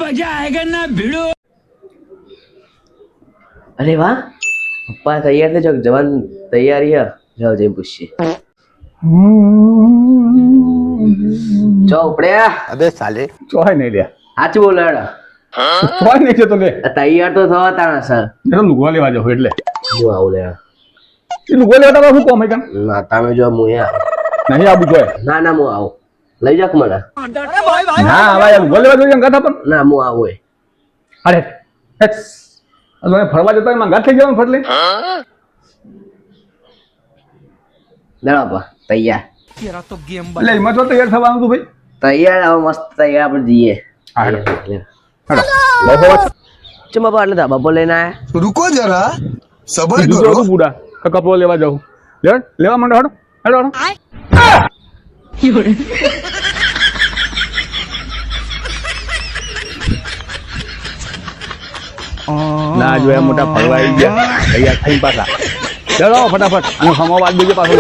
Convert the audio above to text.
मजा आएगा ना भिड़ो। अरे वाह पप्पा तैयार थे जो जवान तैयारी है जाओ जय पूछिए जाओ उपड़े अबे साले ચોય નહીં લે સાચું બોલો હેડો ચોય નહીં છે તો લે તૈયાર તો થવા તાણા સર એ તો લુગવા લેવા જાવ એટલે હું આવું લે એ લુગવા લેવા તારા શું કોમ હે કેમ ના તમે જો હું નહીં આવું જોઈએ ના ના હું આવું લઈ જાક મને ના હવે યાર લુગવા લેવા જોઈએ ગાથા પણ ના હું આવું અરે એક્સ હવે ફરવા જતા એમાં ગાંઠ થઈ ગયો ફરલે લેવા તૈયાર એટલે એમાં તો તૈયાર થવાનું તું ભાઈ તૈયાર આવો મસ્ત તૈયાર આપણે જઈએ હા હેડો ચમ બાપા એટલે ધાબા પર લઈને આયા रुको जरा सबर બીજું करो તો બુડા કપડો લેવા જાઉં લેવા માંડો હેડો હેડો હેડો ના જોયા મોટા ફરવા આવી ગયા તૈયાર થઈ પાછા ચલો ફટાફટ અને સમાવાદ બીજો પાછો